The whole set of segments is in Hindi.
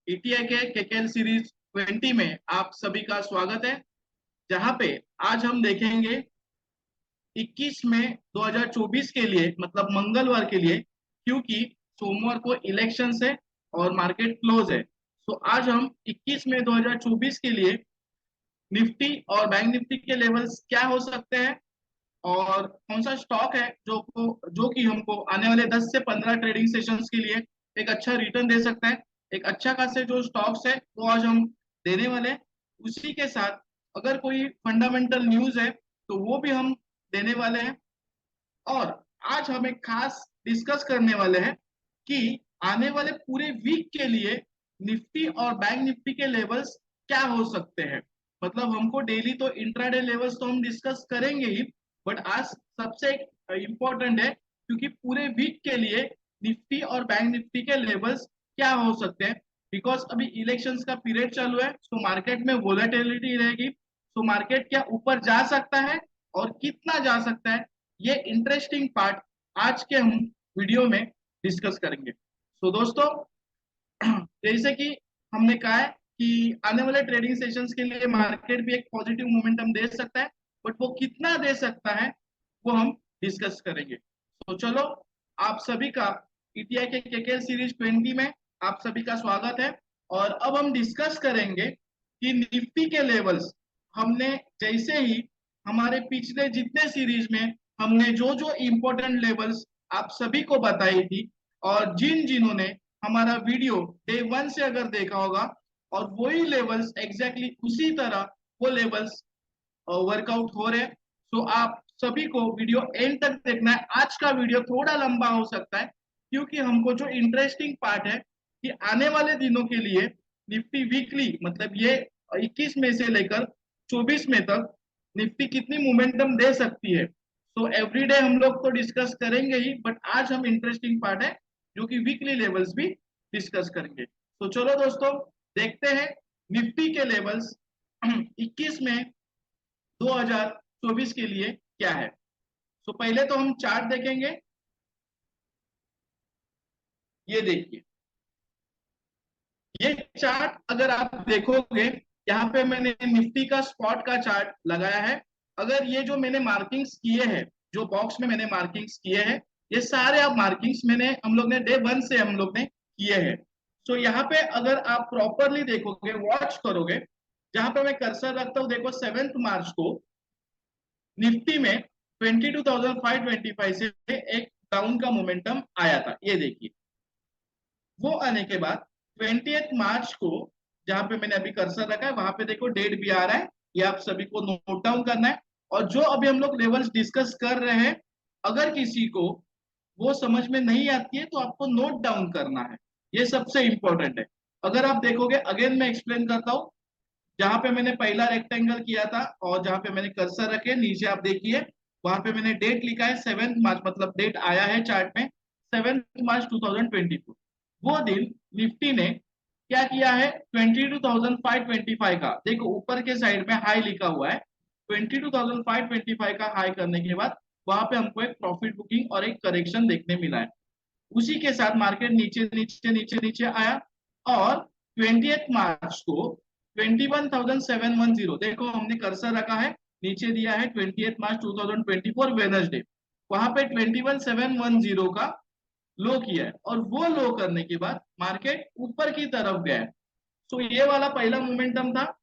ईटीआई के केकेएल सीरीज 20 में आप सभी का स्वागत है। जहां पे आज हम देखेंगे 21 मई 2024 के लिए, मतलब मंगलवार के लिए, क्योंकि सोमवार को इलेक्शन है और मार्केट क्लोज है। तो आज हम 21 मई 2024 के लिए निफ्टी और बैंक निफ्टी के लेवल्स क्या हो सकते हैं और कौन सा स्टॉक है जो कि हमको आने वाले 10 से 15 ट्रेडिंग सेशंस के लिए एक अच्छा रिटर्न दे सकता है। एक अच्छा खासे जो स्टॉक्स है वो आज हम देने वाले हैं। उसी के साथ अगर कोई फंडामेंटल न्यूज है तो वो भी हम देने वाले हैं। और आज हम एक खास डिस्कस करने वाले हैं कि आने वाले पूरे वीक के लिए निफ्टी और बैंक निफ्टी के लेवल्स क्या हो सकते हैं। मतलब हमको डेली तो इंट्राडे लेवल्स तो हम डिस्कस करेंगे ही, बट आज सबसे इम्पोर्टेंट है क्योंकि पूरे वीक के लिए निफ्टी और बैंक निफ्टी के लेवल्स क्या हो सकते हैं। बिकॉज अभी इलेक्शंस का पीरियड चालू है, तो मार्केट में वोलेटिलिटी रहेगी। तो मार्केट क्या ऊपर जा सकता है और कितना जा सकता है, ये इंटरेस्टिंग पार्ट आज के हम वीडियो में डिस्कस करेंगे। सो दोस्तों, जैसे कि हमने कहा है कि आने वाले ट्रेडिंग सेशंस के लिए मार्केट भी एक पॉजिटिव मोमेंटम दे सकता है, बट वो कितना दे सकता है वो हम डिस्कस करेंगे। तो चलो, आप सभी का ईटीआई के केकेएल सीरीज 20 में आप सभी का स्वागत है। और अब हम डिस्कस करेंगे कि निफ्टी के लेवल्स हमने जैसे ही हमारे पिछले जितने सीरीज में हमने जो जो इम्पोर्टेंट लेवल्स आप सभी को बताई थी, और जिन जिन्होंने हमारा वीडियो डे 1 से अगर देखा होगा और वही लेवल्स एग्जैक्टली उसी तरह वो लेवल्स वर्कआउट हो रहे हैं। सो आप सभी को वीडियो एंड तक देखना है। आज का वीडियो थोड़ा लंबा हो सकता है क्योंकि हमको जो इंटरेस्टिंग पार्ट है कि आने वाले दिनों के लिए निफ्टी वीकली, मतलब ये 21 में से लेकर 24 में तक निफ्टी कितनी मोमेंटम दे सकती है। तो एवरीडे हम लोग तो डिस्कस करेंगे ही, बट आज हम इंटरेस्टिंग पार्ट है जो कि वीकली लेवल्स भी डिस्कस करेंगे। तो चलो दोस्तों, देखते हैं निफ्टी के लेवल्स 21 में 2024 के लिए क्या है। तो पहले तो हम चार्ट देखेंगे। ये देखिए, ये चार्ट अगर आप देखोगे, यहाँ पे मैंने निफ्टी का स्पॉट का चार्ट लगाया है। अगर ये जो मैंने मार्किंग्स किए हैं, जो बॉक्स में मैंने मार्किंग्स किए हैं, ये सारे आप मार्किंग्स हम लोग ने डे 1 से हम लोग ने किए हैं। तो यहाँ पे अगर आप प्रॉपरली देखोगे, वॉच करोगे, जहां पे मैं कर्सर रखता हूँ, देखो 7 मार्च को निफ्टी में 22,525 से एक डाउन का मोमेंटम आया था। ये देखिए, वो आने के बाद 20 मार्च को, जहां पे मैंने अभी कर्सर रखा है वहां पे देखो डेट भी आ रहा है। ये आप सभी को नोट डाउन करना है। और जो अभी हम लोग लेवल्स डिस्कस कर रहे हैं, अगर किसी को वो समझ में नहीं आती है तो आपको नोट डाउन करना है। ये सबसे इंपॉर्टेंट है। अगर आप देखोगे, अगेन मैं एक्सप्लेन करता हूँ, जहां पे मैंने पहला रेक्टेंगल किया था और जहां पे मैंने कर्सर रखे नीचे आप देखिए, वहां पे मैंने डेट लिखा है 7 मार्च, मतलब डेट आया है चार्ट में 7 मार्च 2024। वो दिन निफ्टी ने क्या किया है, 22,525 का, देखो ऊपर के साइड में हाई लिखा हुआ है। 22,525 का हाई करने के बाद वहां पे हमको एक प्रॉफिट बुकिंग और एक करेक्शन देखने मिला है। उसी के साथ मार्केट नीचे नीचे नीचे नीचे आया और 20 मार्च को 21,710, देखो हमने कर्सर रखा है, नीचे दिया है 20 मार्च 2024 वेनसडे, वहां पे 21,710 का लो किया है। और वो लो करने के बाद मार्केट ऊपर की तरफ गया है। तो ये वाला पहला मोमेंटम था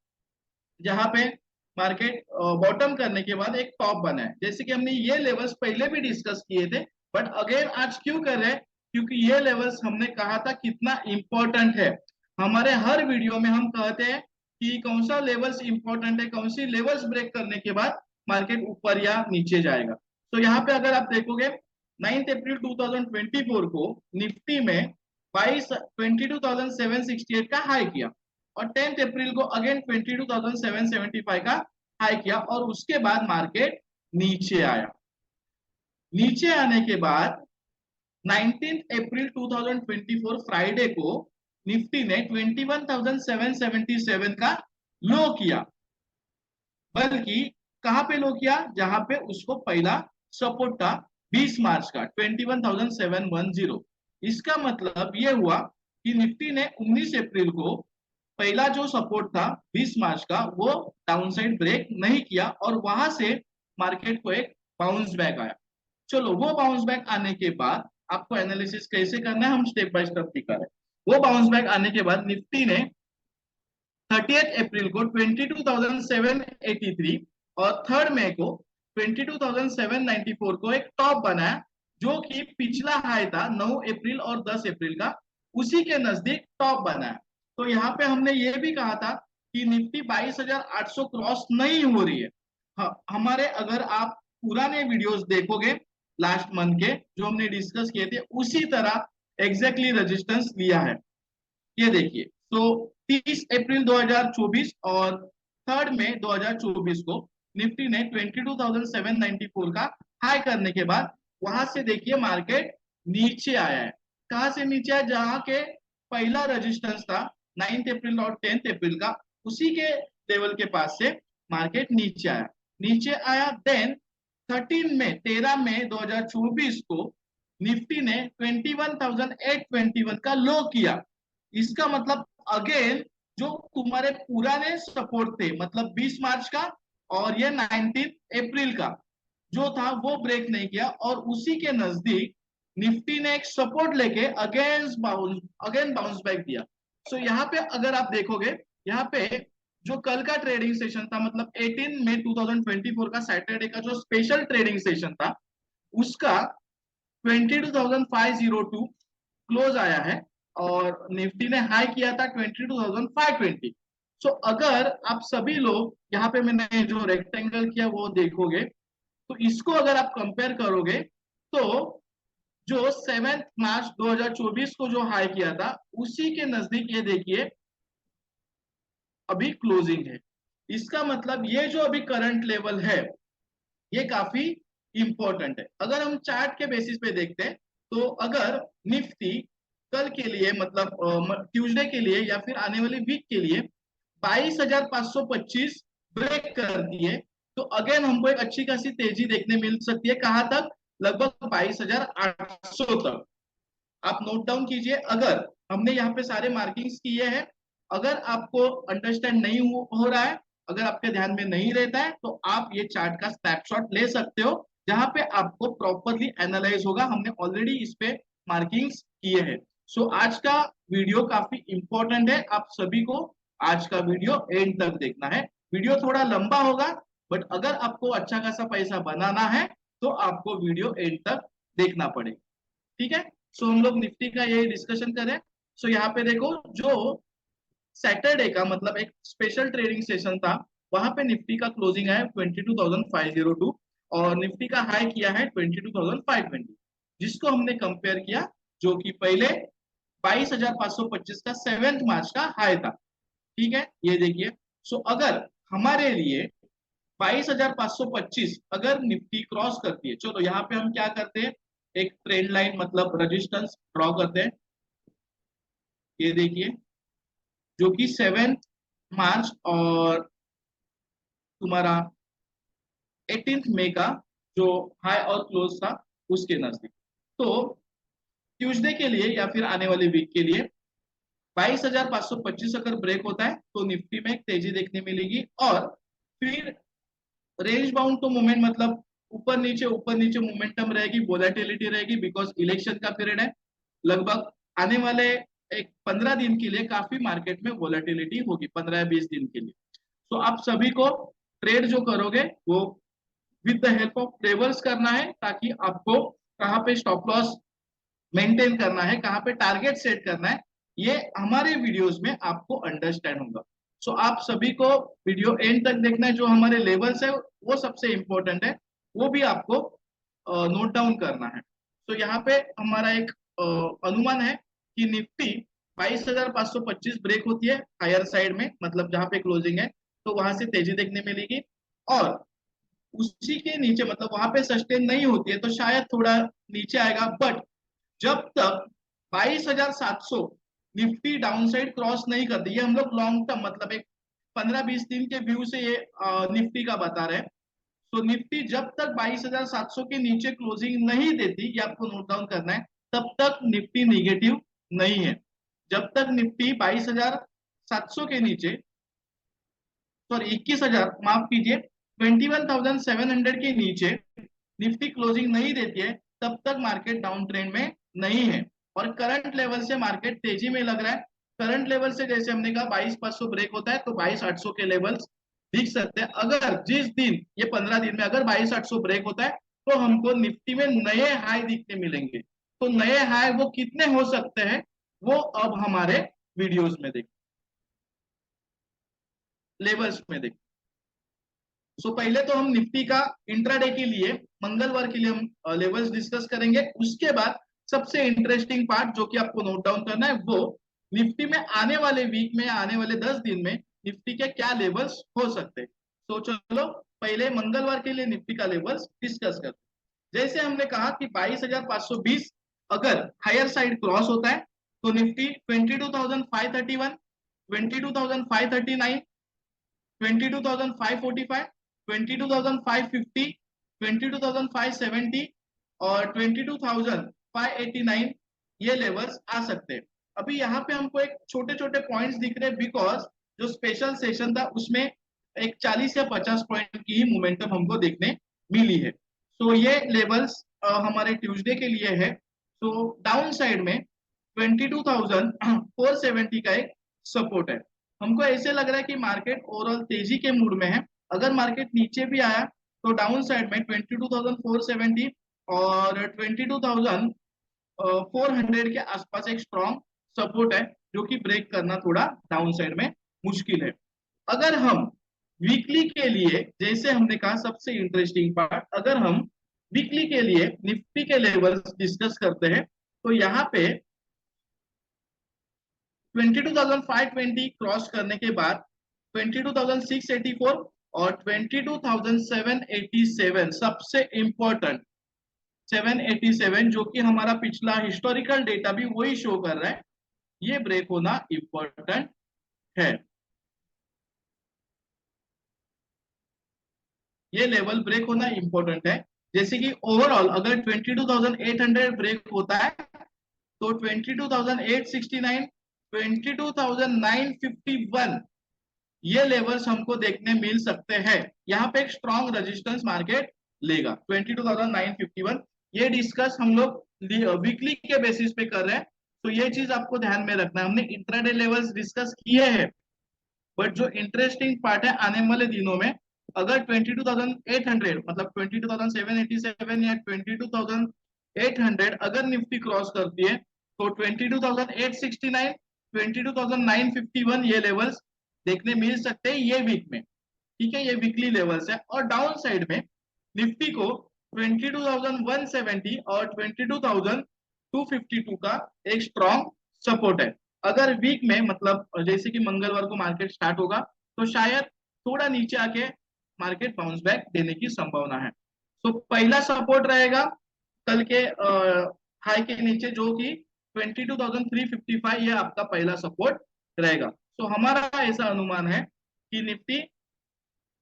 जहां पे मार्केट बॉटम करने के बाद एक टॉप बना है। जैसे कि हमने ये लेवल्स पहले भी डिस्कस किए थे, बट अगेन आज क्यों कर रहे हैं, क्योंकि ये लेवल्स हमने कहा था कितना इंपॉर्टेंट है। हमारे हर वीडियो में हम कहते हैं कि कौन सा लेवल्स इंपॉर्टेंट है, कौन सी लेवल्स ब्रेक करने के बाद मार्केट ऊपर या नीचे जाएगा। तो यहाँ पे अगर आप देखोगे 9 अप्रैल 2024 को निफ्टी में 22,768 का हाई किया और 10 अप्रैल को अगेन 22,775 का हाई किया और उसके बाद मार्केट नीचे आया। नीचे आने के बाद 19 अप्रैल 2024 फ्राइडे को निफ्टी ने 21,777 का लो किया। बल्कि कहां पे लो किया, जहां पे उसको पहला सपोर्ट था 20 मार्च का 21,710। इसका मतलब ये हुआ कि निफ्टी ने 19 अप्रैल को पहला जो सपोर्ट था 20 मार्च का, वो डाउनसाइड ब्रेक नहीं किया और वहां से मार्केट को एक बाउंस बैक आया। चलो, वो बाउंस बैक आने के बाद आपको एनालिसिस कैसे करना है हम स्टेप बाय स्टेप दिखा रहे हैं। वो बाउंस बैक आने के बाद निफ्टी ने 30 अप्रैल को 22,783 और 3 मई को 22,794 को एक टॉप बनाया, जो कि पिछला हाई था 9 अप्रैल और 10 अप्रैल का, उसी के नजदीक टॉप बनाया। तो यहाँ पे हमने ये भी कहा था कि निफ्टी 22,800 क्रॉस नहीं हो रही है। हमारे अगर आप पुराने वीडियोस देखोगे लास्ट मंथ के जो हमने डिस्कस किए थे, उसी तरह एग्जैक्टली रेजिस्टेंस लिया है। ये देखिए, तो 30 अप्रैल 2024 और 3 मई 2024 को निफ्टी ने 22,794 का हाई करने के बाद वहां से देखिए मार्केट नीचे आया है। कहां से नीचे आया? जहां के पहला रेजिस्टेंस था 9 अप्रैल और 10 अप्रैल का, उसी के लेवल के पास से मार्केट नीचे आया। देन 13 मई 2024 को निफ्टी ने 21,821 का लो किया। इसका मतलब अगेन जो तुम्हारे पुराने सपोर्ट थे, मतलब 20 मार्च का और ये 19 अप्रैल का जो था, वो ब्रेक नहीं किया और उसी के नजदीक निफ्टी ने एक सपोर्ट लेके अगेन बाउंस बैक दिया। सो यहाँ पे अगर आप देखोगे, यहाँ पे जो कल का ट्रेडिंग सेशन था, मतलब 18 मई 2024 का सैटरडे का जो स्पेशल ट्रेडिंग सेशन था, उसका 22,502 क्लोज आया है और निफ्टी ने हाई किया था 22,520। सो अगर आप सभी लोग यहाँ पे मैंने जो रेक्टेंगल किया वो देखोगे, तो इसको अगर आप कंपेयर करोगे तो जो 7 मार्च 2024 को जो हाई किया था, उसी के नजदीक ये देखिए अभी क्लोजिंग है। इसका मतलब ये जो अभी करंट लेवल है, ये काफी इंपॉर्टेंट है। अगर हम चार्ट के बेसिस पे देखते हैं, तो अगर निफ्टी कल के लिए, मतलब ट्यूसडे के लिए या फिर आने वाले वीक के लिए 22,525 ब्रेक करती है, तो अगेन हमको एक अच्छी खासी तेजी देखने मिल सकती है। कहां तक? लगभग 22,800 तक। आप नोट डाउन कीजिए। अगर हमने यहाँ पे सारे मार्किंग्स किए हैं, अगर आपको अंडरस्टैंड नहीं हो रहा है, अगर आपके ध्यान में नहीं रहता है, तो आप ये चार्ट का स्नैपशॉट ले सकते हो, जहां पे आपको प्रॉपरली एनालाइज होगा। हमने ऑलरेडी इस पे मार्किंग्स किए हैं। सो आज का वीडियो काफी इंपॉर्टेंट है, आप सभी को आज का वीडियो एंड तक देखना है। वीडियो थोड़ा लंबा होगा, बट अगर आपको अच्छा खासा पैसा बनाना है तो आपको वीडियो एंड तक देखना पड़ेगा। ठीक है? सो हम लोग निफ्टी का यही डिस्कशन करें। सो यहाँ पे देखो, जो सैटरडे का मतलब एक स्पेशल ट्रेडिंग सेशन था, वहां पे निफ्टी का क्लोजिंग है 22,502 और निफ्टी का हाई किया है 22,520, जिसको हमने कंपेयर किया, जो कि पहले 22,525 का 7 मार्च का हाई था। ठीक है, ये देखिए। सो अगर हमारे लिए 22,525 अगर निफ्टी क्रॉस करती है, चलो यहाँ पे हम क्या करते हैं, एक ट्रेंड लाइन मतलब रेजिस्टेंस ड्रॉ करते हैं। ये देखिए, जो कि 7 मार्च और तुम्हारा 18 मई का जो हाई और क्लोज था, उसके नजदीक। तो ट्यूसडे के लिए या फिर आने वाले वीक के लिए 22,525 अगर ब्रेक होता है, तो निफ्टी में एक तेजी देखने मिलेगी और फिर रेंज बाउंड तो मूवमेंट, मतलब ऊपर नीचे मोमेंटम रहेगी, वोलेटिलिटी रहेगी, बिकॉज इलेक्शन का पीरियड है। लगभग आने वाले एक 15 दिन के लिए काफी मार्केट में वोलेटिलिटी होगी, 15 या 20 दिन के लिए। तो आप सभी को ट्रेड जो करोगे वो with the help of tables करना है, ताकि आपको कहाँ पे स्टॉप लॉस मेंटेन करना है, कहाँ पे टारगेट सेट करना है, ये हमारे वीडियोस में आपको अंडरस्टैंड होगा। सो आप सभी को वीडियो एंड तक देखना है। जो हमारे लेवल्स है वो सबसे इंपॉर्टेंट है, वो भी आपको नोट डाउन करना है। तो यहाँ पे हमारा एक अनुमान है कि निफ्टी 22,525 ब्रेक होती है हायर साइड में, मतलब जहां पे क्लोजिंग है, तो वहां से तेजी देखने मिलेगी और उसी के नीचे, मतलब वहां पे सस्टेन नहीं होती है, तो शायद थोड़ा नीचे आएगा। बट जब तक 22,700 निफ्टी डाउनसाइड क्रॉस नहीं करती, ये हम लोग लॉन्ग टर्म मतलब एक 15-20 दिन के व्यू से ये निफ्टी का बता रहे हैं। तो निफ्टी जब तक 22,700 के नीचे क्लोजिंग नहीं देती, ये आपको नोट डाउन करना है, तब तक निफ्टी निगेटिव नहीं है। जब तक निफ्टी 22,700 के नीचे, सॉरी 21,000, माफ कीजिए, 21,700 के नीचे निफ्टी क्लोजिंग नहीं देती है, तब तक मार्केट डाउन ट्रेंड में नहीं है। और करंट लेवल से मार्केट तेजी में लग रहा है। करंट लेवल से जैसे हमने कहा 22,500 ब्रेक होता है तो 22,800 के लेवल्स दिख सकते हैं। अगर जिस दिन, ये 15 दिन में अगर 22,800 ब्रेक होता है तो हमको निफ्टी में नए हाई दिखने मिलेंगे। तो नए हाई वो कितने हो सकते हैं, वो अब हमारे वीडियोस में देख, लेवल्स में देख। पहले तो हम निफ्टी का इंट्राडे के लिए, मंगलवार के लिए हम लेवल्स डिस्कस करेंगे। उसके बाद सबसे इंटरेस्टिंग पार्ट जो कि आपको नोट डाउन करना है, वो निफ्टी में आने वाले वीक में, आने वाले 10 दिन में निफ्टी के क्या लेवल्स हो सकते हैं। तो चलो पहले मंगलवार के लिए निफ्टी का लेवल्स डिस्कस करते हैं। जैसे हमने कहा कि 22,520 अगर हायर साइड क्रॉस होता है तो निफ्टी 22,531, 22,539, 22,545, 22,550, 22,570 और 22,589 ये लेवल्स आ सकते हैं। अभी यहाँ पे हमको एक छोटे छोटे पॉइंट्स दिख रहे हैं, बिकॉज जो स्पेशल सेशन था उसमें एक 40 या 50 पॉइंट की ही मोमेंटम हमको देखने मिली है। ये लेवल्स हमारे ट्यूसडे के लिए है। डाउन साइड में 22,470 का एक सपोर्ट है। हमको ऐसे लग रहा है कि मार्केट ओवरऑल तेजी के मूड में है। अगर मार्केट नीचे भी आया तो डाउन साइड में 22,470 और 22,400 के आसपास एक स्ट्रॉन्ग सपोर्ट है, जो कि ब्रेक करना थोड़ा डाउन साइड में मुश्किल है। अगर हम वीकली के लिए, जैसे हमने कहा सबसे इंटरेस्टिंग पार्ट, अगर हम वीकली के लिए निफ्टी के लेवल्स डिस्कस करते हैं तो यहाँ पे 22,520 क्रॉस करने के बाद 22,684 और 22,787 सबसे इंपॉर्टेंट 787, जो कि हमारा पिछला हिस्टोरिकल डेटा भी वही शो कर रहा है, ये ब्रेक होना इंपॉर्टेंट है। ये लेवल ब्रेक होना इंपॉर्टेंट है। जैसे कि ओवरऑल अगर 22,800 ब्रेक होता है तो 22,869, 22,951 ये लेवल्स हमको देखने मिल सकते हैं। यहाँ पे एक स्ट्रॉन्ग रेजिस्टेंस मार्केट लेगा 22,951। ये डिस्कस हम लोग वीकली के बेसिस पे कर रहे हैं, तो ये चीज आपको ध्यान में रखना है। हमने इंट्राडे लेवल्स डिस्कस किए हैं, बट जो इंटरेस्टिंग पार्ट है आने वाले दिनों में, अगर 22,800 मतलब 22,787 या 22,800 अगर निफ्टी क्रॉस करती है तो 22,869, 22,951 ये लेवल्स देखने मिल सकते हैं ये वीक में। ठीक है, ये वीकली लेवल्स है। और डाउन साइड में निफ्टी को 22,170 और 22,252 का एक स्ट्रॉन्ग सपोर्ट है। अगर वीक में मतलब जैसे कि मंगलवार को मार्केट स्टार्ट होगा तो शायद थोड़ा नीचे आके मार्केट बाउंस बैक देने की संभावना है। तो पहला सपोर्ट रहेगा कल के हाई के नीचे, जो कि 22,355, ये आपका पहला सपोर्ट रहेगा। तो हमारा ऐसा अनुमान है कि निफ्टी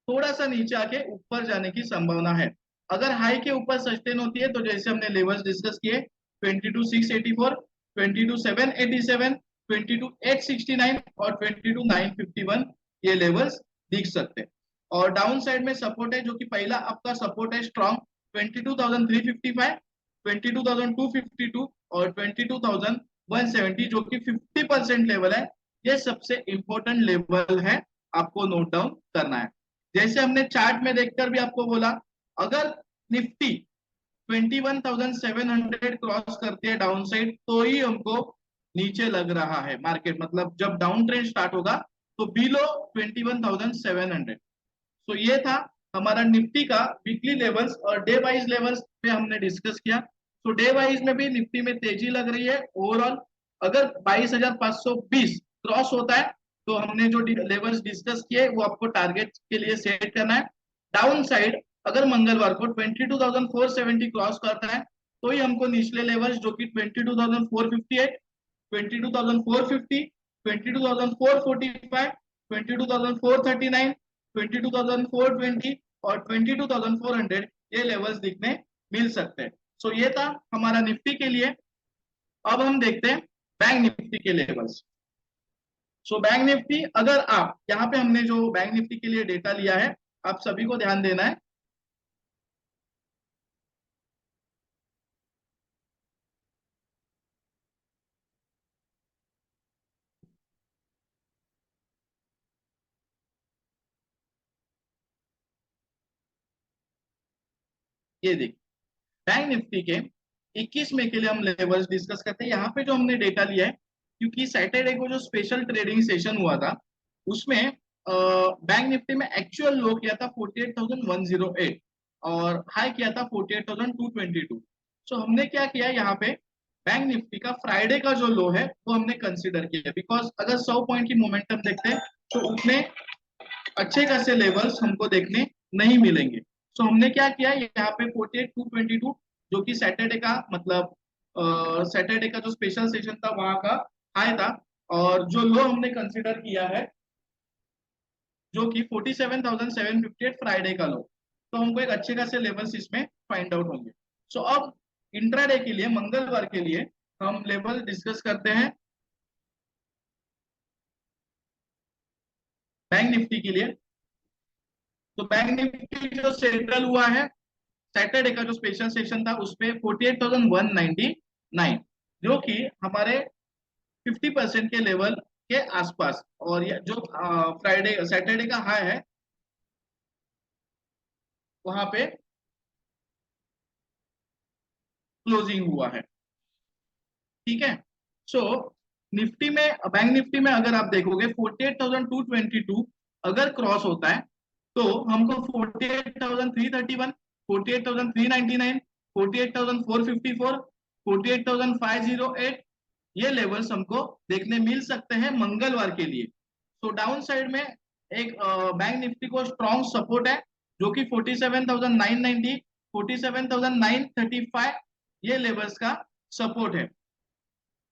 थोड़ा सा नीचे आके ऊपर जाने की संभावना है। अगर हाई के ऊपर सस्टेन होती है तो जैसे हमने लेवल्स डिस्कस किए 22,684, 22,787, 22,869 और 22,951 ये लेवल्स दिख सकते हैं। और डाउन साइड में सपोर्ट है, जो कि पहला आपका सपोर्ट है स्ट्रॉन्ग 22,355, 22,252 और 22,170, जो कि 50% लेवल है। ये सबसे इंपॉर्टेंट लेवल है, आपको नोट डाउन करना है। जैसे हमने चार्ट में देखकर भी आपको बोला, अगर निफ्टी 21,700 क्रॉस करती है डाउन साइड तो ही हमको नीचे लग रहा है मार्केट, मतलब जब डाउन ट्रेंड स्टार्ट होगा तो बिलो 21,700। तो ये था हमारा निफ्टी का वीकली लेवल्स। और डे वाइज लेवल्स पे हमने डिस्कस किया। तो डे वाइज में भी निफ्टी में तेजी लग रही है ओवरऑल। अगर 22,520 क्रॉस होता है तो हमने जो लेवल्स डिस्कस किए वो आपको टारगेट के लिए सेट करना है। डाउन साइड अगर मंगलवार को 22,470 क्रॉस करता है तो ही हमको निचले लेवल्स जो कि 22,458, 22,450, 22,445, 22,439, 22,420 और 22,400 ये लेवल्स दिखने मिल सकते हैं। ये था हमारा निफ्टी के लिए। अब हम देखते हैं बैंक निफ्टी के लेवल्स। सो बैंक निफ्टी, अगर आप यहाँ पे हमने जो बैंक निफ्टी के लिए डेटा लिया है, आप सभी को ध्यान देना है। ये देखिए, बैंक निफ्टी के 21 मई के लिए हम लेवल्स डिस्कस करते हैं। यहाँ पे जो हमने डेटा लिया है, क्योंकि सैटरडे को जो स्पेशल ट्रेडिंग सेशन हुआ था उसमें बैंक निफ्टी में एक्चुअल लो किया था 48,108 और हाई किया था 48,222। सो हमने क्या किया यहाँ पे, बैंक निफ्टी का फ्राइडे का जो लो है वो हमने कंसिडर किया, बिकॉज अगर 100 पॉइंट की मोमेंटम देखते हैं तो उतने अच्छे खासे लेवल्स हमको देखने नहीं मिलेंगे। सो हमने क्या किया यहाँ पे 48,222, जो कि सैटरडे का मतलब सैटरडे का जो स्पेशल सेशन था वहां का हाई था, और जो लो हमने कंसिडर किया है जो कि 47,758 फ्राइडे का लो। तो हमको एक अच्छे खासे लेवल्स इसमें फाइंड आउट होंगे। सो अब इंट्राडे के लिए, मंगलवार के लिए हम लेवल डिस्कस करते हैं बैंक निफ्टी के लिए। तो बैंक निफ्टी जो सेंट्रल हुआ है सैटरडे का जो स्पेशल सेशन था उसपे 48,199, जो कि हमारे 50% के लेवल के आसपास, और ये जो फ्राइडे सैटरडे का हाई है वहां पे क्लोजिंग हुआ है। ठीक है। सो निफ्टी में, बैंक निफ्टी में अगर आप देखोगे 48,222 अगर क्रॉस होता है तो हमको 48,331, 48,399, 48,454, 48,508 ये लेवल्स हमको देखने मिल सकते हैं मंगलवार के लिए। तो डाउन साइड में एक बैंक निफ्टी को स्ट्रॉन्ग सपोर्ट है जो कि 47,990, 47,935 ये लेवल्स का सपोर्ट है।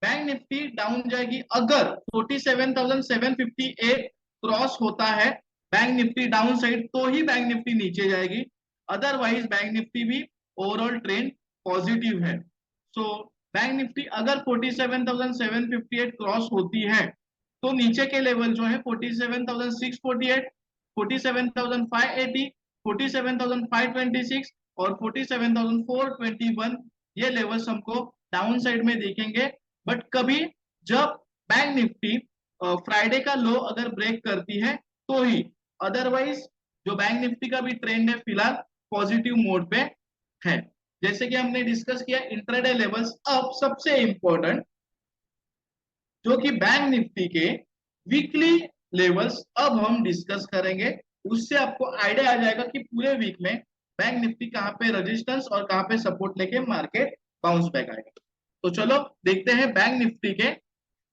बैंक निफ्टी डाउन जाएगी अगर 47,758 क्रॉस होता है बैंक निफ्टी डाउन साइड, तो ही बैंक निफ्टी नीचे जाएगी। अदरवाइज बैंक निफ्टी भी ओवरऑल ट्रेंड पॉजिटिव है। सो बैंक निफ्टी अगर 47,758 क्रॉस होती है तो नीचे के लेवल जो है 47,648, 47,580, 47,526 और 47,421 ये लेवल्स हमको डाउन साइड में देखेंगे। बट कभी जब बैंक निफ्टी फ्राइडे का लो अगर ब्रेक करती है तो ही, अदरवाइज जो बैंक निफ्टी का भी ट्रेंड है फिलहाल पॉजिटिव मोड पे है। जैसे कि हमने डिस्कस किया इंट्राडे लेवल्स। अब सबसे इंपॉर्टेंट जो कि बैंक निफ्टी के वीकली लेवल्स अब हम डिस्कस करेंगे। उससे आपको आइडिया आ जाएगा कि पूरे वीक में बैंक निफ्टी कहाँ पे रेजिस्टेंस और कहाँ पे सपोर्ट लेके मार्केट बाउंस बैक आएगा। तो चलो देखते हैं बैंक निफ्टी के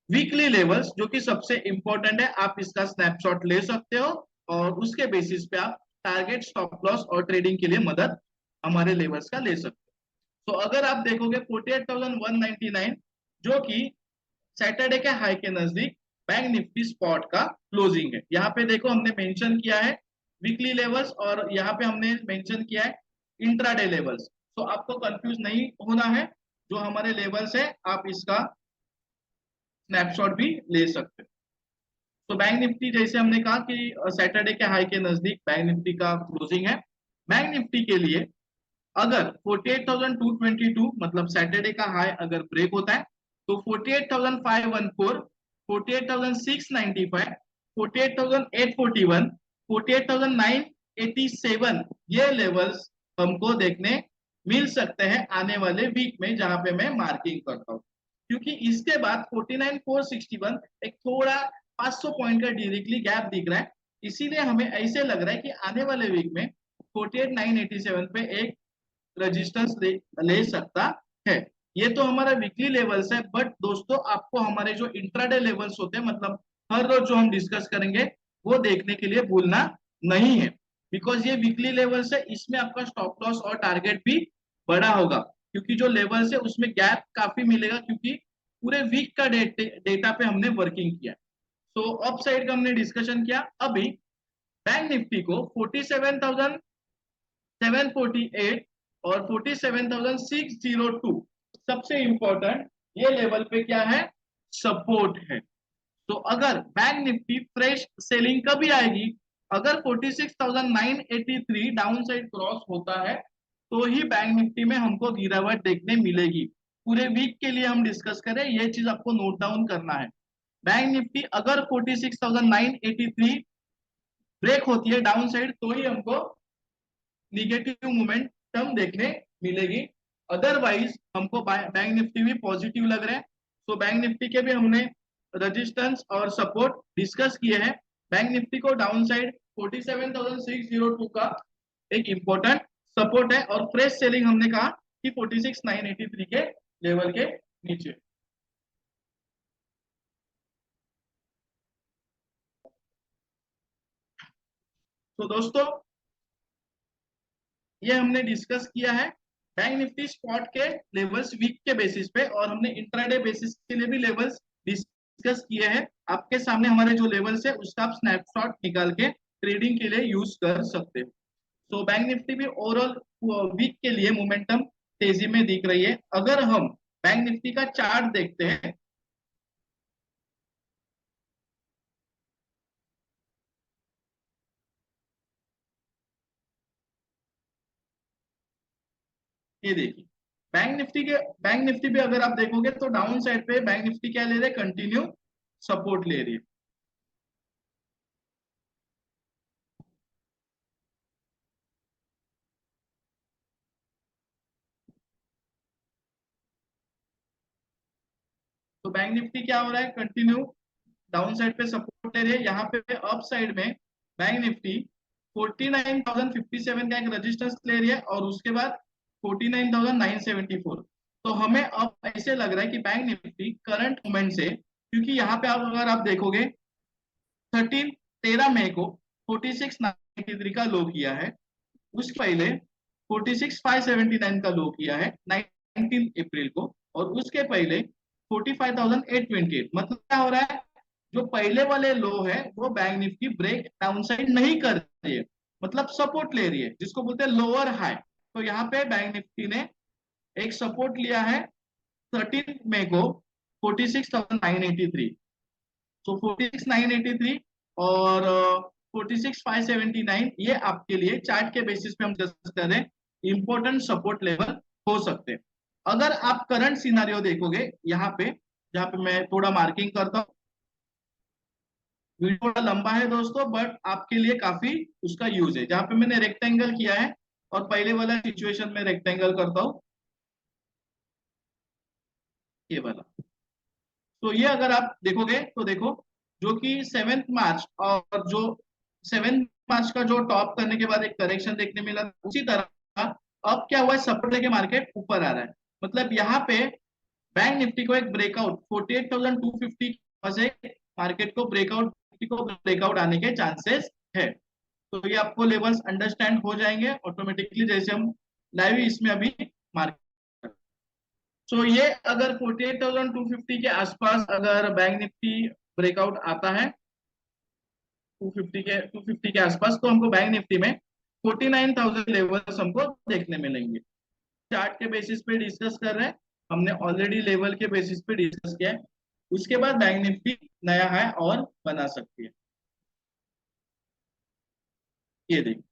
वीकली लेवल्स, जो कि सबसे इंपॉर्टेंट है। आप इसका स्नैपशॉट ले सकते हो और उसके बेसिस पे आप टारगेट, स्टॉप लॉस और ट्रेडिंग के लिए मदद हमारे लेवल्स का ले सकते हो। तो अगर आप देखोगे 48,199 जो कि सैटरडे के हाई के नजदीक बैंक निफ्टी स्पॉट का क्लोजिंग है। यहाँ पे देखो हमने मेंशन किया है वीकली लेवल्स और यहाँ पे हमने मेंशन किया है इंट्राडे लेवल्स। तो आपको कंफ्यूज नहीं होना है, जो हमारे लेवल्स है आप इसका स्नैपशॉट भी ले सकते हो। तो बैंक निफ्टी जैसे हमने कहा कि सैटरडे के हाई के नजदीक बैंक निफ्टी का क्लोजिंग है। बैंक निफ्टी के लिए अगर 48,222 मतलब सैटरडे का हाई अगर ब्रेक होता है तो 48,514, 48,695, 48,841, 48,987 ये लेवल्स हमको देखने मिल सकते हैं आने वाले वीक में, जहां पे मैं मार्किंग करता हूँ। क्योंकि इसके बाद 49,461 एक थोड़ा 500 पॉइंट का डायरेक्टली गैप दिख रहा है, इसीलिए हमें ऐसे लग रहा है कि आने वाले वीक में 48,987 पे एक रेजिस्टेंस ले सकता है। ये तो हमारा वीकली लेवल्स है, बट दोस्तों आपको हमारे जो इंट्राडे लेवल्स होते हैं मतलब हर रोज जो हम डिस्कस करेंगे वो देखने के लिए भूलना नहीं है। बिकॉज ये वीकली लेवल्स है, इसमें आपका स्टॉप लॉस और टारगेट भी बड़ा होगा, क्योंकि जो लेवल्स है उसमें गैप काफी मिलेगा, क्योंकि पूरे वीक का डेटा पे हमने वर्किंग किया। तो अप साइड का हमने डिस्कशन किया। अभी बैंक निफ्टी को 47,748 और 47,602 सबसे इंपॉर्टेंट ये लेवल पे क्या है, सपोर्ट है। तो अगर बैंक निफ्टी फ्रेश सेलिंग कभी आएगी, अगर 46,983 डाउन साइड क्रॉस होता है तो ही बैंक निफ्टी में हमको गिरावट देखने मिलेगी। पूरे वीक के लिए हम डिस्कस करें, ये चीज आपको नोट डाउन करना है। बैंक निफ्टी अगर 46,983 ब्रेक होती है डाउन साइड तो ही हमको निगेटिव मोमेंटम देखने मिलेगी, अदरवाइज हमको बैंक निफ्टी भी पॉजिटिव लग रहा है। तो बैंक निफ्टी के भी हमने रेजिस्टेंस और सपोर्ट डिस्कस किए हैं। बैंक निफ्टी को डाउन साइड 47,602 का एक इंपॉर्टेंट सपोर्ट है, और फ्रेश सेलिंग हमने कहा कि 46,983 के लेवल के नीचे। तो दोस्तों ये हमने डिस्कस किया है बैंक निफ्टी स्पॉट के लेवल्स वीक के बेसिस पे, और हमने इंट्राडे बेसिस के लिए भी लेवल्स डिस्कस किए हैं। आपके सामने हमारे जो लेवल्स है उसका आप स्नैपशॉट निकाल के ट्रेडिंग के लिए यूज कर सकते हो। तो बैंक निफ्टी भी ओवरऑल वीक के लिए मोमेंटम तेजी में दिख रही है। अगर हम बैंक निफ्टी का चार्ट देखते हैं, ये देखिए बैंक निफ्टी भी अगर आप देखोगे तो डाउन साइड पे बैंक निफ्टी क्या ले रहे हैं, कंटिन्यू सपोर्ट ले रही है। तो बैंक निफ्टी क्या हो रहा है, कंटिन्यू डाउन साइड पे सपोर्ट ले रही है। यहाँ पे अप साइड में बैंक निफ्टी 49,057 का एक रेजिस्टेंस ले रही है, और उसके बाद 49,974। तो हमें अब ऐसे लग रहा है कि बैंक निफ्टी करंट मोमेंट से, क्योंकि यहाँ पे आप अगर आप देखोगे 13 मई को 46,993 का लो किया है, उसके पहले 46,579 का लो किया है 19 अप्रैल को, और उसके पहले 45,828। मतलब क्या हो रहा है, जो पहले वाले लो है वो bank nifty break down side नहीं कर रही है, मतलब सपोर्ट ले रही है, जिसको बोलते हैं लोअर हाई। तो यहाँ पे बैंक निफ्टी ने एक सपोर्ट लिया है 13 मई को 46,983। तो 46,983 और 46,579 ये आपके लिए चार्ट के बेसिस पे हम डिस्कस कर रहे हैं, इंपॉर्टेंट सपोर्ट लेवल हो सकते हैं। अगर आप करंट सिनारियो देखोगे यहाँ पे, जहाँ पे मैं थोड़ा मार्किंग करता हूँ, वीडियो थोड़ा लंबा है दोस्तों बट आपके लिए काफी उसका यूज है। जहाँ पे मैंने रेक्टेंगल किया है और पहले वाला सिचुएशन में रेक्टेंगल करता हूँ, ये वाला। तो ये अगर आप देखोगे तो देखो, जो कि 7 मार्च और जो 7 मार्च का जो टॉप करने के बाद एक करेक्शन देखने मिला, उसी तरह अब क्या हुआ है, सपोर्ट लेके मार्केट ऊपर आ रहा है। मतलब यहाँ पे बैंक निफ्टी को एक ब्रेकआउट 48,250 से मार्केट को ब्रेकआउट आने के चांसेस है। तो ये आपको लेवल्स अंडरस्टैंड हो जाएंगे ऑटोमेटिकली जैसे हम लाइव इसमें अभी मार्केट। तो ये अगर 48,250 के आसपास अगर बैंक निफ्टी ब्रेकआउट आता है 250 के आसपास, तो हमको बैंक निफ्टी में 49,000 लेवल्स हमको देखने मिलेंगे। चार्ट के बेसिस पे डिस्कस कर रहे हैं, हमने ऑलरेडी लेवल के बेसिस पे डिस्कस किया है। उसके बाद बैंक निफ्टी नया है और बना सकती है। ये देखिए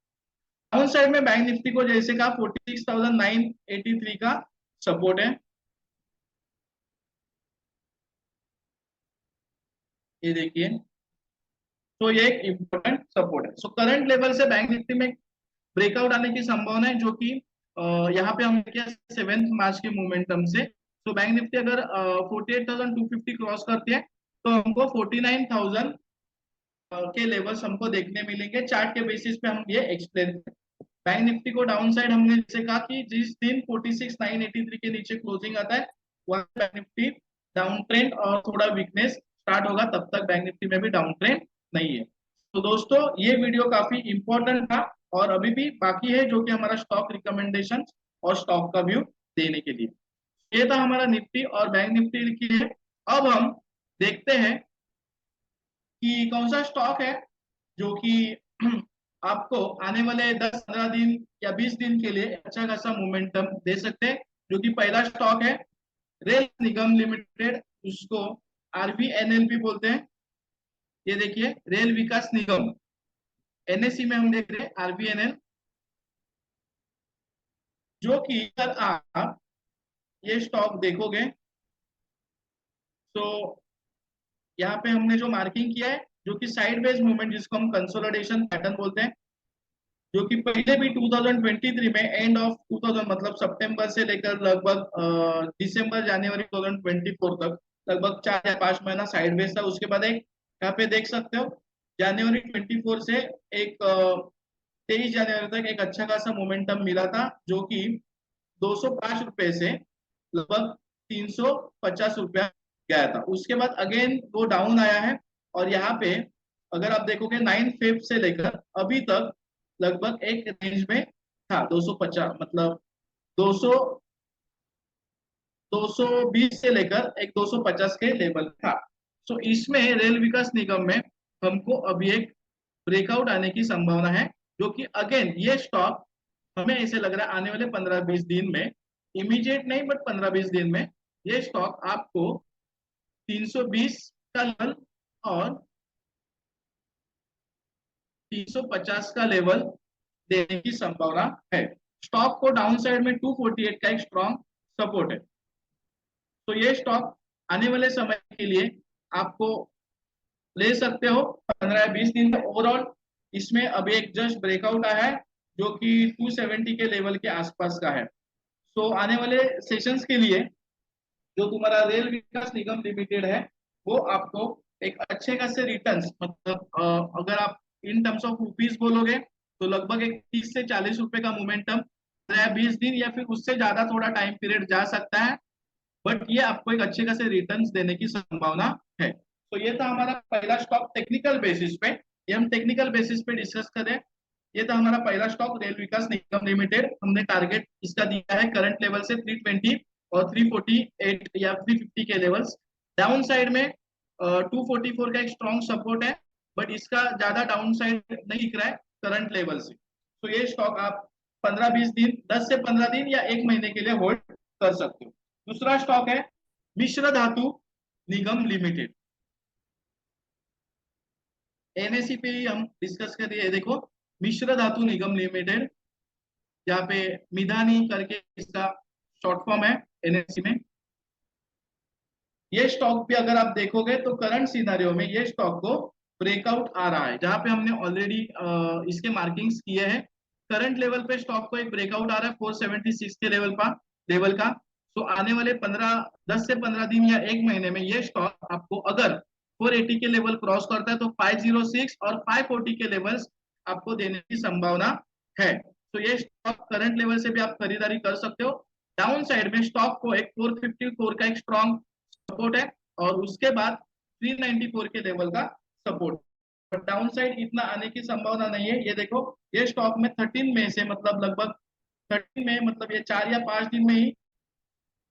डाउन साइड में बैंक निफ्टी को जैसे कहा 46,983 का सपोर्ट है, ये देखिए। तो ये एक इंपॉर्टेंट सपोर्ट है। सो करंट लेवल से बैंक निफ्टी में ब्रेकआउट आने की संभावना है, जो कि यहाँ पे हमने किया 7 मार्च के मोमेंटम से। तो बैंक निफ्टी अगर 48,250 क्रॉस करती है तो हमको 49,000 के लेवल्स हमको देखने मिलेंगे। चार्ट के बेसिस पे हम ये एक्सप्लेन करें। बैंक निफ्टी को डाउन साइड हमने जैसे कहा कि जिस दिन 46,983 के नीचे क्लोजिंग आता है वहां बैंक निफ्टी डाउन ट्रेंड और थोड़ा वीकनेस स्टार्ट होगा, तब तक बैंक निफ्टी में भी डाउन ट्रेंड नहीं है। तो दोस्तों ये वीडियो काफी इंपॉर्टेंट था, और अभी भी बाकी है जो कि हमारा स्टॉक रिकमेंडेशन और स्टॉक का व्यू देने के लिए। ये था हमारा निफ्टी और बैंक निफ्टी के लिए। अब हम देखते हैं कि कौन सा स्टॉक है जो कि आपको आने वाले 10-15 दिन या 20 दिन के लिए अच्छा खासा मोमेंटम दे सकते हैं। जो कि पहला स्टॉक है रेल निगम लिमिटेड, उसको RVNL भी बोलते हैं। ये देखिए रेल विकास निगम, NSE में हम देख रहे हैं RVNL, जो कि अगर आप ये स्टॉक देखोगे तो यहाँ पे हमने जो मार्किंग किया है, जो कि साइडवेज मूवमेंट, जिसको हम कंसोलिडेशन पैटर्न बोलते हैं, जो कि पहले भी 2023 में एंड ऑफ 2000 मतलब सितंबर से लेकर लगभग दिसंबर जनवरी 2024 तक लगभग 4 या 5 महीना साइडवेज था। उसके बाद एक यहाँ पे देख सकते हो जनवरी 24 से एक 23 जनवरी तक एक अच्छा खासा मोमेंटम मिला था, जो कि 205 रुपए से लगभग 350 रुपया गया था। उसके बाद अगेन वो डाउन आया है, और यहाँ पे अगर आप देखोगे 9 फेब से लेकर अभी तक लगभग एक रेंज में था 250, मतलब 200 220 से लेकर एक 250 के लेवल था। सो इसमें रेल विकास निगम में हमको अभी एक ब्रेकआउट आने की संभावना है, जो कि अगेन ये स्टॉक हमें ऐसे लग रहा है आने वाले 15-20 दिन में, इमीडिएट नहीं बट 15-20 दिन में ये स्टॉक आपको 320 का लेवल और 350 का लेवल देने की संभावना है। स्टॉक को डाउन साइड में 248 का एक स्ट्रॉन्ग सपोर्ट है। तो ये स्टॉक आने वाले समय के लिए आपको ले सकते हो 15 या 20 दिन में। ओवरऑल इसमें अभी एक जस्ट ब्रेकआउट आया है, जो कि 270 के लेवल के आसपास का है। तो आने वाले सेशंस के लिए जो तुम्हारा रेल विकास निगम लिमिटेड है, वो आपको एक अच्छे खासे रिटर्न्स, मतलब अगर आप इन टर्म्स ऑफ रुपीज बोलोगे तो लगभग एक 30 से 40 रुपए का मोमेंटम 20 दिन या फिर उससे ज्यादा थोड़ा टाइम पीरियड जा सकता है, बट ये आपको एक अच्छे खासे रिटर्न्स देने की संभावना है। तो ये था हमारा पहला स्टॉक टेक्निकल बेसिस पे, ये हम टेक्निकल बेसिस पे डिस्कस करें। ये था हमारा पहला स्टॉक रेल विकास निगम लिमिटेड। हमने टारगेट इसका दिया है करंट लेवल से 320 और 348 या 350 के लेवल्स। डाउन साइड में 244 का एक स्ट्रॉन्ग सपोर्ट है, बट इसका ज्यादा डाउन साइड नहीं दिख रहा है करंट लेवल से। तो ये स्टॉक आप 15-20 दिन, 10 से 15 दिन या एक महीने के लिए होल्ड कर सकते हो। दूसरा स्टॉक है मिश्र धातु निगम लिमिटेड, NSE पे ही हम डिस्कस कर रहे हैं। देखो मिश्र धातु निगम लिमिटेड, यहाँ पे मिधानी करके इसका शॉर्ट फॉर्म है NSE में। ये स्टॉक भी अगर आप देखोगे तो करंट सिनारियो में ये स्टॉक को ब्रेकआउट आ रहा है, जहां पे हमने ऑलरेडी इसके मार्किंग्स किए हैं। करंट लेवल पे स्टॉक को एक ब्रेकआउट आ रहा है 476 के लेवल का। तो आने वाले 10 से 15 दिन या एक महीने में ये स्टॉक आपको अगर 480 के लेवल क्रॉस करता है तो 506 और 540 के लेवल्स आपको देने की संभावना है। तो ये स्टॉक करंट लेवल से भी आप खरीदारी कर सकते हो। डाउन साइड में स्टॉक को एक 454 का एक स्ट्रॉन्ग सपोर्ट है, और उसके बाद 394 के लेवल का सपोर्ट। बट डाउन साइड इतना आने की संभावना नहीं है। ये देखो ये स्टॉक में 13 में से मतलब लगभग 13 में मतलब ये 4 या 5 दिन में ही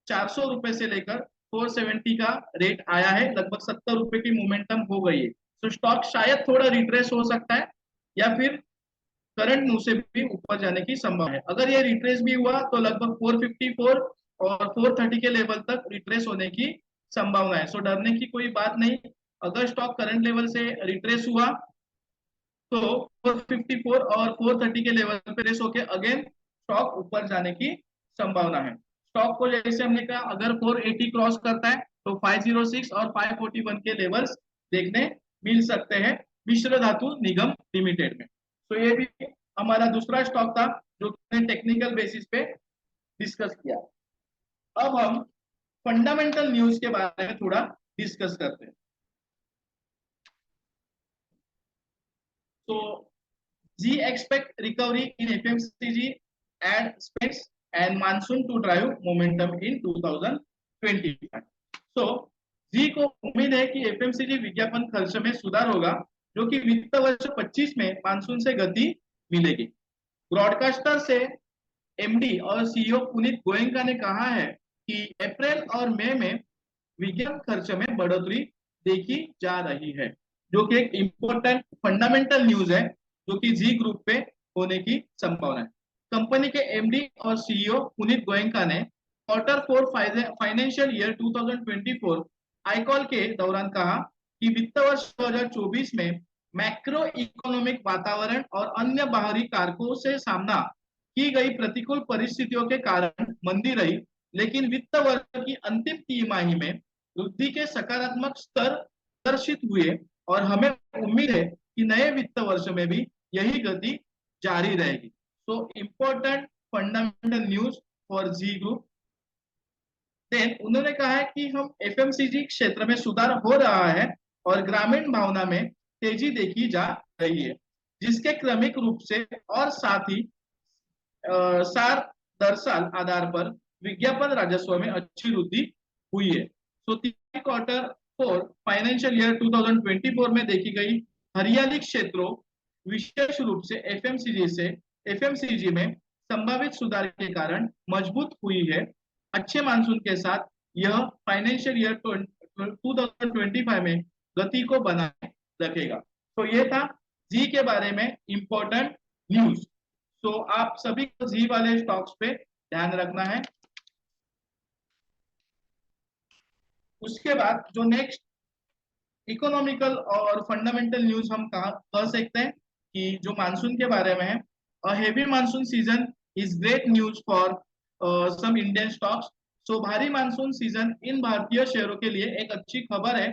400 रुपए से लेकर 470 का रेट आया है, लगभग 70 रुपए की मोमेंटम हो गई है। तो स्टॉक शायद थोड़ा रिट्रेस हो सकता है, या फिर करंट मूव से भी ऊपर जाने की संभावना है। अगर ये रिट्रेस भी हुआ तो लगभग 454 और 430 के लेवल तक रिट्रेस होने की संभावना है। सो डरने की कोई बात नहीं। अगर स्टॉक करंट लेवल से रिट्रेस हुआ तो 454 और 430 के लेवल पे रेस होके अगेन स्टॉक ऊपर जाने की संभावना है। स्टॉक को जैसे हमने कहा अगर 480 क्रॉस करता है तो 506 और 541 के लेवल्स देखने मिल सकते हैं मिश्र धातु निगम लिमिटेड में। तो ये भी हमारा दूसरा स्टॉक था जो टेक्निकल बेसिस पे डिस्कस किया। अब हम फंडामेंटल न्यूज के बारे में थोड़ा डिस्कस करते हैं। तो जी expect recovery in FMCG ad spends and monsoon to drive momentum in 2025। तो जी को उम्मीद है कि FMCG विज्ञापन खर्च में सुधार होगा, जो कि वित्त वर्ष 25 में मानसून से गति मिलेगी। ब्रॉडकास्टर से MD और CEO पुनीत गोयनका ने कहा है कि अप्रैल और मई में विज्ञापन खर्च में बढ़ोतरी देखी जा रही है, जो कि एक इंपॉर्टेंट फंडामेंटल न्यूज है जो कि जी ग्रुप पे होने की संभावना है। कंपनी के MD और CEO पुनीत गोयनका ने Q4 फाइनेंशियल ईयर 2024 आईकॉल के दौरान कहा कि वित्त वर्ष 2024 में मैक्रो इकोनॉमिक वातावरण और अन्य बाहरी कारकों से सामना की गई प्रतिकूल परिस्थितियों के कारण मंदी रही, लेकिन वित्त वर्ष की अंतिम तिमाही में वृद्धि के सकारात्मक स्तर प्रदर्शित हुए और हमें उम्मीद है कि नए वित्त वर्ष में भी यही गति जारी रहेगी। So important fundamental news for Zee group. Then उन्होंने कहा है कि हम एफएमसीजी क्षेत्र में सुधार हो रहा है और ग्रामीण भावना में तेजी देखी जा रही है, जिसके क्रमिक रूप से और साथ ही साल दर साल आधार पर विज्ञापन राजस्व में अच्छी वृद्धि हुई है। So quarter four financial year 2024 में देखी गई हरियाली क्षेत्रों, विशेष रूप से एफएमसीजी में संभावित सुधार के कारण मजबूत हुई है। अच्छे मानसून के साथ यह फाइनेंशियल ईयर 2025 में गति को बनाए रखेगा। तो ये था जी के बारे में इंपॉर्टेंट न्यूज। तो आप सभी को जी वाले स्टॉक्स पे ध्यान रखना है। उसके बाद जो नेक्स्ट इकोनॉमिकल और फंडामेंटल न्यूज हम कह सकते हैं कि जो मानसून के बारे में है, a heavy monsoon season is great news for some Indian stocks. So भारी मानसून सीजन इन भारतीय शेयरों के लिए एक अच्छी खबर है।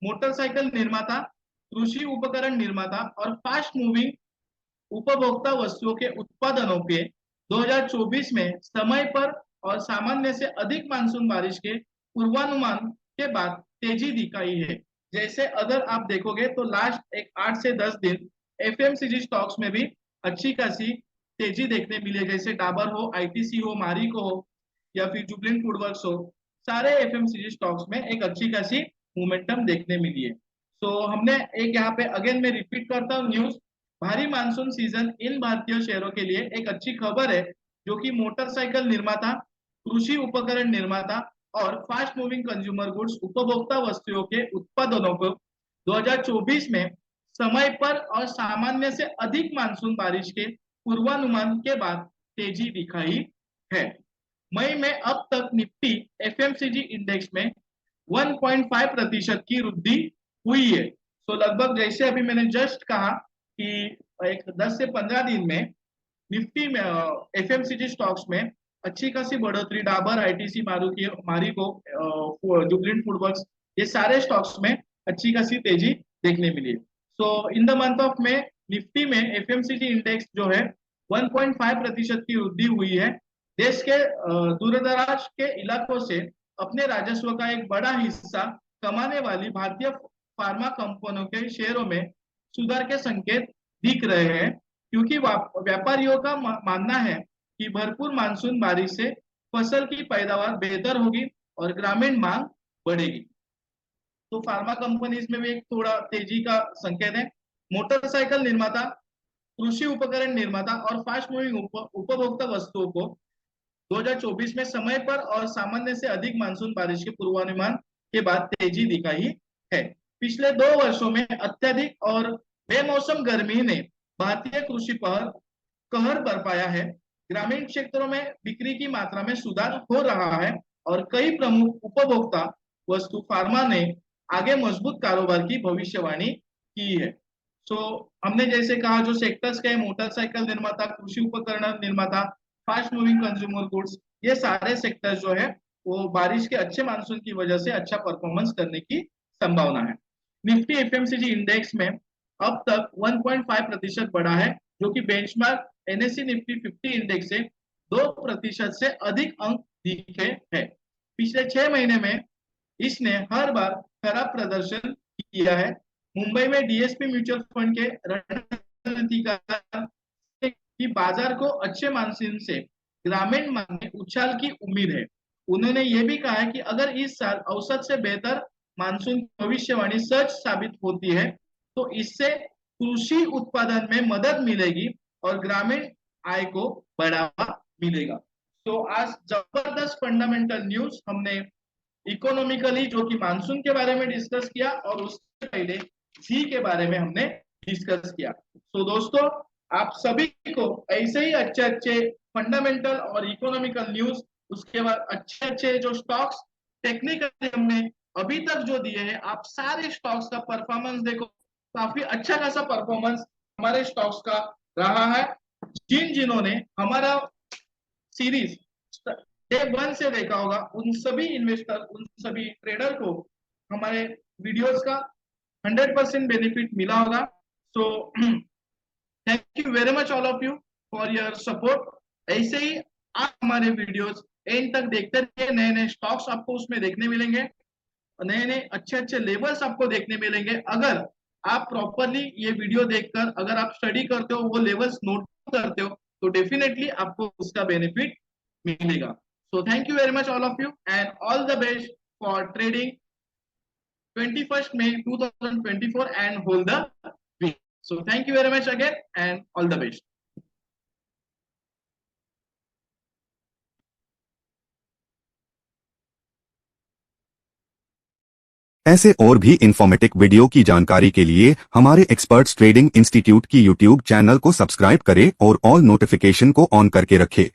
मोटरसाइकिल निर्माता, कृषि उपकरण निर्माता और फास्ट मूविंग उपभोक्ता वस्तुओं के उत्पादनों के 2024 में समय पर और सामान्य से अधिक मानसून बारिश के पूर्वानुमान के बाद तेजी दिखाई है। जैसे अगर आप देखोगे तो लास्ट एक 8 से 10 दिन एफएमसीजी स्टॉक्स में भी अच्छी खासी तेजी देखने मिली है। जैसे डाबर हो, आईटीसी हो, मारिको हो या फिर जुबलिन फूडवर्क्स हो, सारे एफएमसीजी स्टॉक्स में एक अच्छी खासी मोमेंटम देखने मिली है। तो हमने एक यहाँ पे अगेन मैं रिपीट करता हूँ न्यूज, भारी मानसून सीजन इन भारतीय शहरों के लिए एक अच्छी खबर है, जो कि मोटरसाइकिल निर्माता, कृषि उपकरण निर्माता और फास्ट मूविंग कंज्यूमर गुड्स उपभोक्ता वस्तुओं के उत्पादनों को 2024 में समय पर और सामान्य से अधिक मानसून बारिश के पूर्वानुमान के बाद तेजी दिखाई है। मई में अब तक निफ्टी एफएमसीजी इंडेक्स में 1.5% की वृद्धि हुई है। तो लगभग जैसे अभी मैंने जस्ट कहा कि एक 10 से 15 दिन में निफ्टी में एफएमसीजी स्टॉक्स में अच्छी खासी बढ़ोतरी, डाबर, आईटीसी, मारिको, जुबलिन फूडवर्क्स, ये सारे स्टॉक्स में अच्छी खासी तेजी देखने मिली। सो इन द मंथ ऑफ में निफ्टी में एफएमसीजी इंडेक्स जो है 1.5% की वृद्धि हुई है। देश के दूरदराज के इलाकों से अपने राजस्व का एक बड़ा हिस्सा कमाने वाली भारतीय फार्मा कंपनियों के शेयरों में सुधार के संकेत दिख रहे हैं, क्योंकि व्यापारियों का मानना है कि भरपूर मानसून बारिश से फसल की पैदावार बेहतर होगी और ग्रामीण मांग बढ़ेगी। तो फार्मा कंपनीज में भी एक थोड़ा तेजी का संकेत है। मोटरसाइकिल निर्माता, कृषि उपकरण निर्माता और फास्ट मूविंग उपभोक्ता वस्तुओं को 2024 में समय पर और सामान्य से अधिक मानसून बारिश के पूर्वानुमान के बाद तेजी दिखाई है। पिछले 2 वर्षों में अत्यधिक और बेमौसम गर्मी ने भारतीय कृषि पर कहर बरपाया है। ग्रामीण क्षेत्रों में बिक्री की मात्रा में सुधार हो रहा है और कई प्रमुख उपभोक्ता वस्तु फार्मा ने आगे मजबूत कारोबार की भविष्यवाणी की है। सो हमने जैसे कहा जो सेक्टर्स के मोटरसाइकिल निर्माता, कृषि उपकरण निर्माता, फास्ट मूविंग कंज्यूमर गुड्स, ये सारे सेक्टर जो है वो बारिश के अच्छे मानसून की वजह से अच्छा परफॉर्मेंस करने की संभावना है। निफ्टी एफएमसीजी इंडेक्स में अब तक 1.5% बढ़ा है, जो कि बेंचमार्क एनएससी निफ्टी 50 इंडेक्स से 2% से अधिक अंक दिखे हैं। पिछले 6 महीने में इसने हर बार खराब प्रदर्शन किया है। मुंबई में डीएसपी म्यूचुअल फंड के रणनीतिकार कि बाजार को अच्छे मानसून से ग्रामीण मांग में उछाल की उम्मीद है। उन्होंने ये भी कहा है कि अगर इस साल औसत से बेहतर मानसून भविष्यवाणी सच साबित होती है तो इससे कृषि उत्पादन में मदद मिलेगी और ग्रामीण आय को बढ़ावा मिलेगा। तो आज जबरदस्त फंडामेंटल न्यूज हमने इकोनॉमिकली जो कि मानसून के बारे में डिस्कस किया और उससे पहले जी के बारे में हमने डिस्कस किया। तो दोस्तों आप सभी को ऐसे ही अच्छे अच्छे फंडामेंटल और इकोनॉमिकल न्यूज, उसके बाद अच्छे अच्छे जो स्टॉक्स टेक्निकली हमने अभी तक जो दिए हैं आप सारे स्टॉक्स का परफॉर्मेंस देखो, काफी अच्छा खासा परफॉर्मेंस हमारे स्टॉक्स का रहा है। जिन्होंने हमारा सीरीज डे वन से देखा होगा, उन सभी इन्वेस्टर, उन सभी ट्रेडर को हमारे वीडियोस का 100% बेनिफिट मिला होगा। So thank you very much all of you for your support. ऐसे ही आप हमारे वीडियोस एंड तक देखते रहिए, नए नए स्टॉक्स आपको उसमें देखने मिलेंगे, नए नए अच्छे अच्छे लेवल्स आपको देखने मिलेंगे। अगर आप प्रॉपरली ये वीडियो देखकर अगर आप स्टडी करते हो, वो लेवल्स नोट करते हो, तो डेफिनेटली आपको उसका बेनिफिट मिलेगा। So thank you very much all of you and all the best for trading 21st May 2024 and hold the week. So thank you very much again and all the best. ऐसे और भी इन्फॉर्मेटिव वीडियो की जानकारी के लिए हमारे एक्सपर्ट्स ट्रेडिंग इंस्टीट्यूट की यूट्यूब चैनल को सब्सक्राइब करें और ऑल नोटिफिकेशन को ऑन करके रखें।